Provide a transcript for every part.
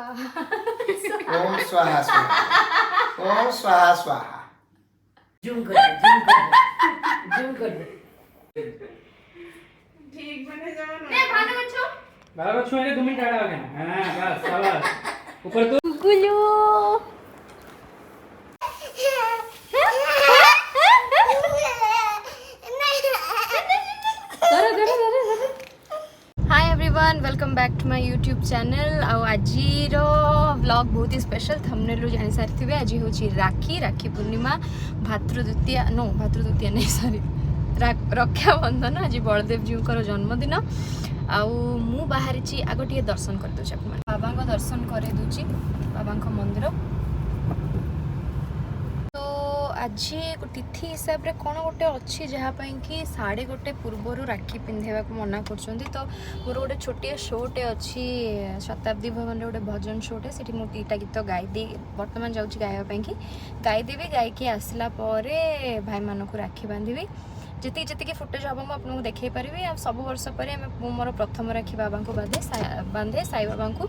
ओम स्वाहा स्वाहा ओम स्वाहा स्वाहा जूम कर जूम कर ठीक बने जाओ ना मैं भानु बच्चों बराबर छुएंगे 2 मिनट आड़ा हो गया हां बस शाबाश ऊपर तो गुलू hi everyone welcome back to my YouTube channel आजिर व्लॉग बहुत ही स्पेशल थंबनेल रू जानि सारिथिबे आज होची राखी पूर्णिमा भातृद्वितीया नहीं सॉरी रक्षा बंधन आज बलदेव जी को जन्मदिन आउ मु बाहरी आग टे दर्शन कर दूची बाबा को दर्शन कर दूची बाबा मंदिर तो आज तिथि हिसाब से कौन गोटे अच्छी जहाँपाई कि 1:30 पूर्वर राखी पिंधेवा को मना कर तो मोर गोटे छोटिया शोटे अच्छी शताब्दी भवन गोटे भजन शोटे से मुझे 2टा गीत गाईदे बर्तमान जाऊँगी गायबा कि गाईदेवी गायकी आसला भाई मानक राखी बांधि जी जी फुटेज हम मुझे आपको देखी पारि सब वर्ष पर मोर प्रथम राखी बाबा को बांधे साई बाबा को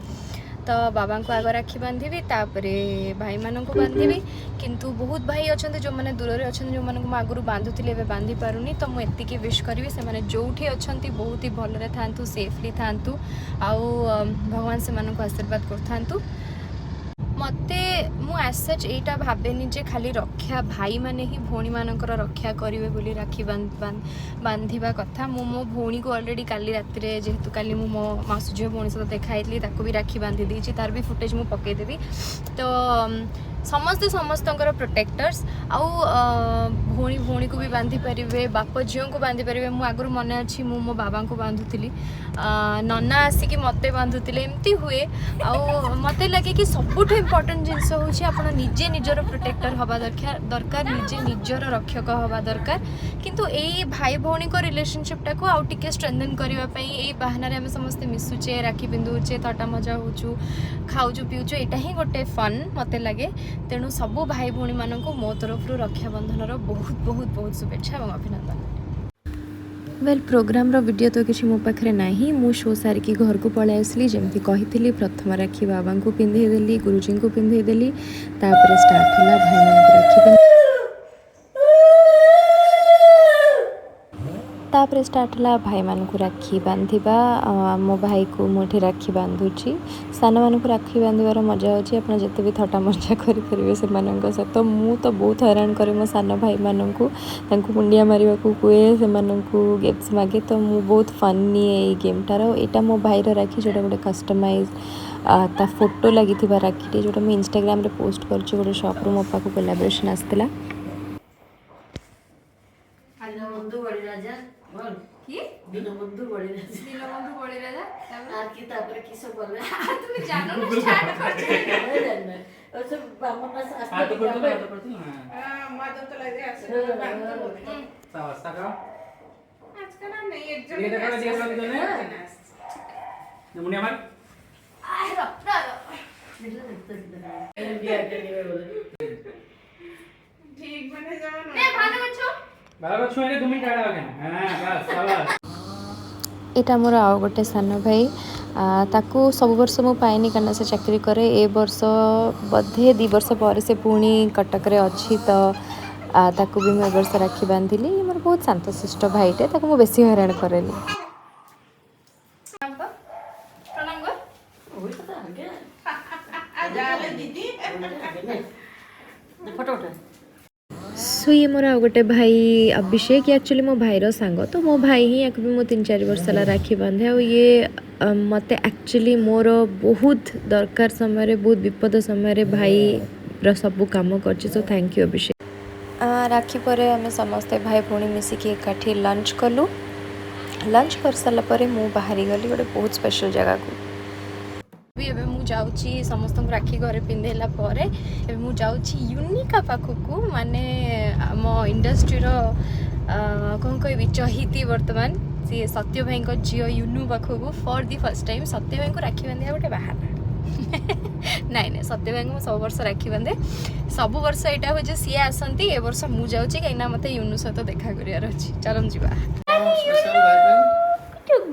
तो बाबा को आग राखी बांधि तापरे भाई मानक बांधि किंतु बहुत भाई अच्छा जो मैंने दूर में अच्छा जो मैंने आगुरी बांधुली बांधि पारुनी तो मुझे विश करी से मैंने जो अच्छा बहुत ही भलरे था सेफली था आउ भगवान से आशीर्वाद कर मते सच एटा भावेनी जे खाली रक्षा भाई माने ही भौणी मानकर रक्षा करेंगे बोली राखी बांधिबा कथा मो भौणी को ऑलरेडी काली राति जेहेतु काली मो मासुझी भौणी सहित देखाई ताको भी राखी बांधि देछि तार भी फुटेज मु पकेदेवी तो समस्ते समस्तंकर प्रोटेक्टर्स आउ भौणी को भी बांधि पारे बाप झील को बांधि पारे मु आगुरी मन अच्छी मो बाबा को बांधुली नना आसिक मत बांधुले एमती हुए आउ मत लगे कि सबुठ इम्पोर्टेंट जिनस हूँ आप निजे निजर प्रोटेक्टर हवा दरकार निजे निजर रक्षक हवा दरकार किंतु यही भाई भौणी को रिलेशनशिप टाक आउ टिके स्ट्रेंथन करने यही बाहाना आम समस्ते मिसुचे राखी पिंधुचे थटा मजा होचु खाऊचु पीऊचु यहाँ ही गोटे फन मत लगे तेणु सबू भाई भौणी मानक मो तरफ रक्षाबंधन बहुत बहुत बहुत शुभेच्छा और अभिनंदन वेल प्रोग्राम रो वीडियो तो किसी मो पाखे ना मु शो सारिकी घर को पलि आसली जमी कही प्रथम राखी बाबा को पिंधेदेली गुरुजी को पिंधेदेली तापर स्टार्ट है भाई मान राखी तापर स्टार्ट है भाई मान को राखी बांधिबा मो भाई को मुझे राखी बांधुची सान मान को राखी बांधार मजा अच्छी आप जिते भी थटा मजा करेंगे से सहित मु तो बहुत हैरान करे मो सान भाई मानू मुंडिया मारे कुए से गिफ्ट्स मागे तो मु बहुत फन निए गेमटार यहाँ मो भाईर राखी जोटा गोटे कस्टमाइज ता फोटो लगी राखी जोटा मुझे इंस्टाग्राम रे पोस्ट कर गोटे शॉप रू मो पाक कोलाबोरेशन आसला दीनबंधु बळीराजा आर की तापर किस बोलले तुम जानो ना स्टार्ट कर और सब बामन ना हां तो आस्ते पड़ती हां हां मदद तो लगे ऐसे सावस्ता का आज का नाम नहीं एक ये देखो दिया सब ने मुनिया मार आय रप्ता ठीक बने जाओ ना मैं भानु बच्चों बराबर छुएंगे 2 मिनट आड़ा हो गया हां बस शाबाश इटा मोर आउ गोटे सान भाई ताकू सब वर्ष मु पाइनी कारण से चाकरी करे ए वर्ष बधे 2 वर्ष पर से पुणी कटक रे अच्छी तो ताकू भी मैं वर्ष राखी बांधिली मोर बहुत शांतशिष्ट भाईटे ताकू मु बेसी हैरान करेली प्रणाम कर ओई तो आगे जाले दीदी फोटो उठा सो ये मोर गोटे भाई अभिषेक एक्चुअली मो भाईर सांग तो मो भाई ही या भी मो 3-4 वर्ष है राखी बांधे और ये मत एक्चुअली मोर बहुत दरकार समय बहुत विपद समय भाई सब काम कर सो थैंक यू अभिषेक राखी पर आम समस्ते भाई भौणी मिसिकी एकाठी लंच कलु लंच कर सारापर मु बाहरी गली गोटे बहुत स्पेशल जगह को एबे मु जाउची समस्त राखी घरे पिंधेला परे एबे मु जाउची यूनिका पाखकू माने आम इंडस्ट्री रो कौन कहबी चहिती वर्तमान सी सत्य भाई को झील यूनू पाखकू फॉर दी फर्स्ट टाइम सत्य भाई को राखी बांधिया गोटे बाहाना नाई सत्य भाई को सब वर्ष राखी बांधे सब वर्ष यहाँ हो सी आसती ए वर्ष मु जाऊँगी कहीं मत यूनू सहित देखा कर चलम जा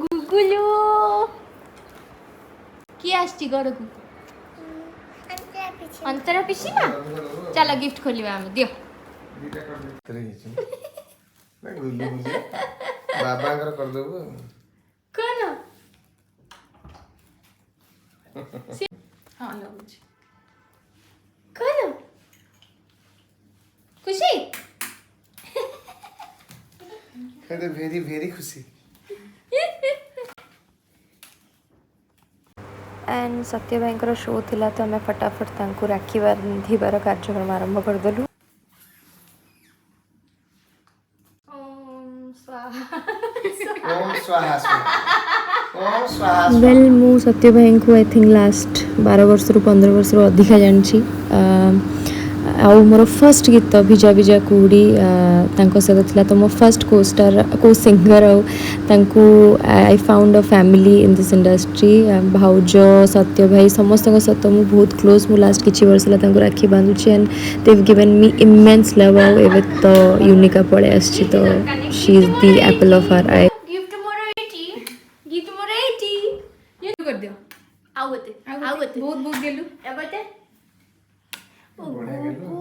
गुगुलू किए आसची घर को अंतरा पिसी ना चलो गिफ्ट खोलिबा हम दियो बाबांकर कर देबो कोन हाँ लगुଛି कोन खुशी कहते वेरी वेरी खुशी एंड सत्य भाई शो थिला तो आम फटाफट तांको राखी बांधिबार कार्यक्रम आरंभ करदेलु ओम स्वाहा स्वाहा ओम स्वाहा वेल मु सत्य भाई को आई थिंक लास्ट 12 वर्ष रु 15 वर्ष रु अधिका जानी आउ मोर फर्स्ट गीत भिजा भिजा कुड़ी सहित थिला तो मो first co star co singer I found a family in this industry भाउज सत्य भाई समस्त सहित मु बहुत क्लोज मु लास्ट किछि वर्ष ला राखी बांधुची and they have given me immense love आउ एवे तो यूनिका पळे आछि तो she is the apple of our eye gift मोर एटी ये कर दियो आउते बहुत बहुत गेलु एबते बढ़िया गेलो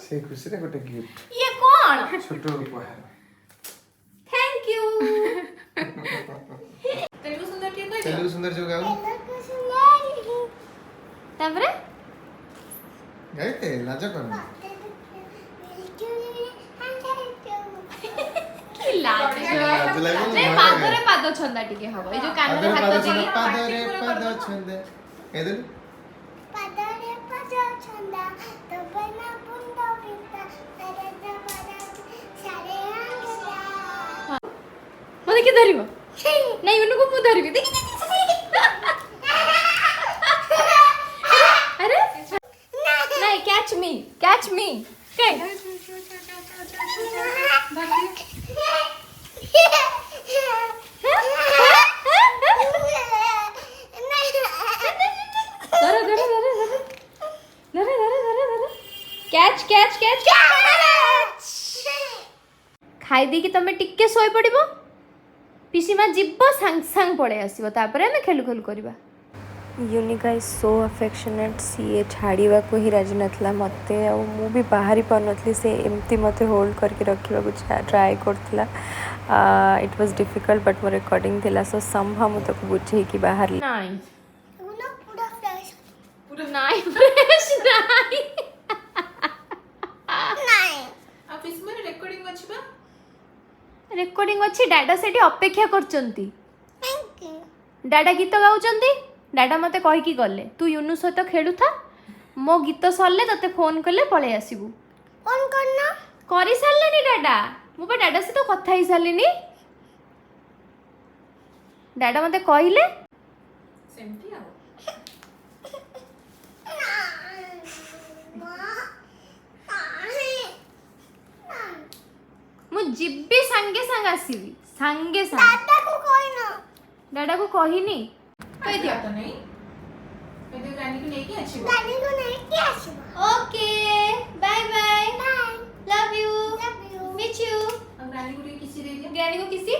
से खुशी रे गोटे गिफ्ट ये कौन छोटो उपहार थैंक यू तेलुगु सुंदर के कोइ तेलुगु सुंदर जो गाऊ तबरे गाइते लाज कर की लाज लाज लागो नहीं पादरे पाद छंदा टिके हबो ए जो कान रे हाथ दे पादरे पाद छंदे एदल पादरे पाद छंदा तो बना बुंदा बिता तेरे जवाना सारे आंगला मते के धरिबो नहीं उनको मु धरिबी देख अरे नहीं कैच मी के कैच खाई दी कि तमे टिके सोई पड़िबो पिसी मा जिब्बो सांग सांग पड़े आसीबो तापरे हम खेलु खेलु करबा यूनिका इज सो अफेक्शनेट सी छाड़ा को ही राजी नाला मत मु भी बाहरी पार्नथली से एमती मत होल्ड करके रखा ट्राए करथिला इट वाज डिफिकल्ट बट मोर रिकॉर्डिंग थिला सो समहा मु तको बुझे कि बाहर नहीं उना पूरा फ्रेश नहीं फ्रेश नहीं नहीं आप इसमें रिकॉर्डिंग अछि बा रेकॉर्डिंग अच्छी डाडा सेठी अपेक्षा करचंती थैंक यू डाडा गीत गाउचंती डाडा मते कहि कि गले तू यूनु सहित खेलु था मो गीत सरले तते फोन करले पळे आसीबू फोन करना करि सारलेनी डाडा मु बा डाडा से तो कथा ही सारलेनी डाडा मते कहिले सेमती आ मु जिब्बी संगे संग आसीबी संगे संग दादा को कोई ना डाडा को कहिनी कहि दियो तो नहीं मैं तो रानी को लेके अच्छी बा दादी को नहीं क्या आशीर्वाद okay bye bye bye love you love you miss you अब रानी को लिए किसी दे दिया ग्रैनी को किसी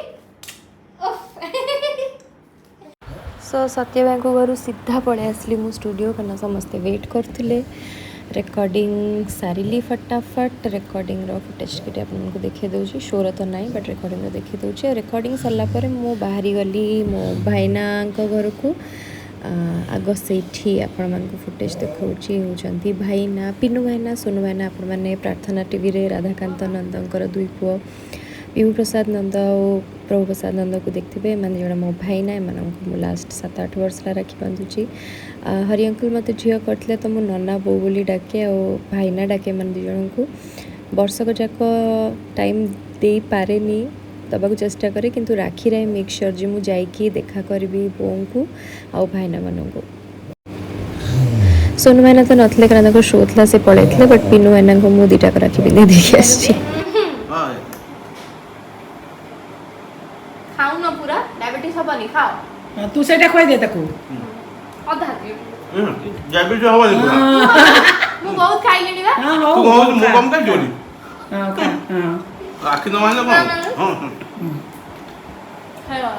सो सत्य भाई को घर सीधा पड़े आसली मु स्टूडियो करना समस्ते वेट करथिले रेकॉर्डिंग सारिली फटाफट रेकॉर्डिंग रो फुटेज के आपको देखे दूसरी शोर तो नहीं बट रेकॉर्डिंग रो देखे दूसरी रेकॉर्डिंग सरला पर मु बाहरी गली मो भाईना घर को आग से आपण मान फुटेज देखा होती भाईना पिनू भाईना सोनू भाईना आपण मैंने प्रार्थना टीवी रे राधाकांत नंदकर दुई पुओ विभू प्रसाद नंद और प्रभु प्रसाद नंद को देखते मैंने जोड़ा मो भाईना एम लास्ट 7-8 वर्ष राखी बांधुची हरि अंकल मत झील करते तो मो नना बो बोली डाके और भाईना डाके मैंने दुई जन को वर्षक जाक टाइम दे पारे दबाक चेष्टा करे किंतु राखी रे मेक श्योर जे मु जाइकी देखा करी बो को आ भाईना मान को सोनू भाईना तो नथले कारण शो था से पड़े बट पिनू भाईना को मु दुटा राखी पिंधे देखी आसी खाऊ न पूरा डायबिटीज हबनी खाओ तू सेटा खोई दे तको अधा दियो डायबिटीज हवा देखो मु बहुत खाई लेनी बा हां हो तू बहुत मु कम कर जोनी हां का हां आखि न माने कौन हां हेलो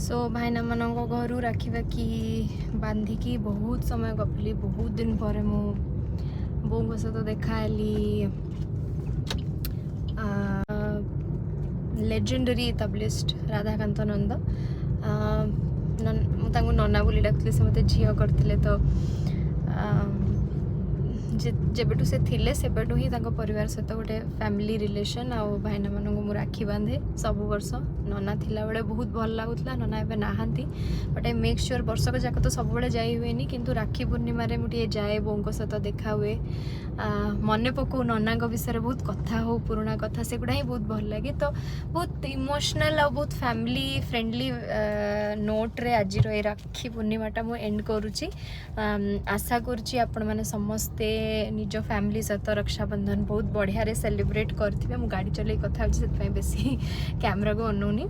सो सो भाईना मान घर राखी बाकी बांधिकी बहुत समय गपली बहुत दिन पर मु बों सहित देखाली लेजेंडरी तबलिस्ट राधाकांत नंद मुझे नना बोली डाकुली से मत झील करते तो जेबेटू से थिले सेबेटू ही परिवार सहित गोटे फैमिली रिलेशन आ भाईना मानू मु राखी बांधे सब वर्ष नना थिला बेले बहुत भल लगुला नना एबे नाहांती बट आई मेक श्योर वर्षक जाक तो सब बेले जाई हुएनी किंतु राखी पूर्णिमा रे मुझे जाए बों सहित देखा हुए मन पकौ नना विषय बहुत कथा हो पुराणा कथा से गुड़ा ही बहुत भल लगे तो बहुत इमोशनल आ बहुत फैमिली फ्रेंडली नोट रे आज राखी पूर्णिमाटा मु एंड करुच्ची आशा करुच्ची आपण माने समस्ते निज फैमिली सहित रक्षाबंधन बहुत बढ़िया रे सेलिब्रेट करथिबे मु गाड़ी चले कथा होची से बेसी कैमरा को अनौनी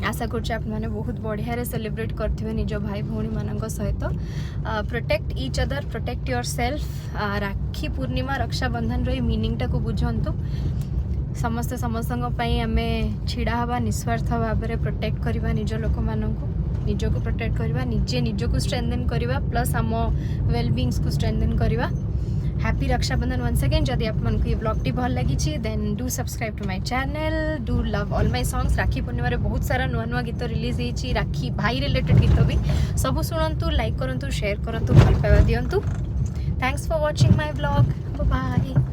आशा करुच्ची आप मैंने बहुत बढ़िया रे सेलिब्रेट करथिबे निज भाई भौणी मानक सहित protect each other protect your self rakhi Purnima Rakshabandhan row meaning टा को बुझंतु समस्ते समस्तक आमे छिड़ा हवा निस्वार्थ भाव में प्रोटेक्ट करवा निज लोक मानक निज को प्रोटेक्ट करवा निजे निज को स्ट्रेंथन करवा प्लस आम वेलबींग्स को स्ट्रेंथन करवा हैप्पी रक्षाबंधन वंस अगेन जदि आपको ये ब्लॉगटी भल लगी then do subscribe to my channel do love all my songs Rakhi Purnima रे बहुत सारा नुआ नुआ गीत रिलीज होती राखी भाई रिलेटेड गीत भी सब शुणु लाइक करूँ शेयर करूँ भल पाइबा दिंतु thanks for watching my blog bye.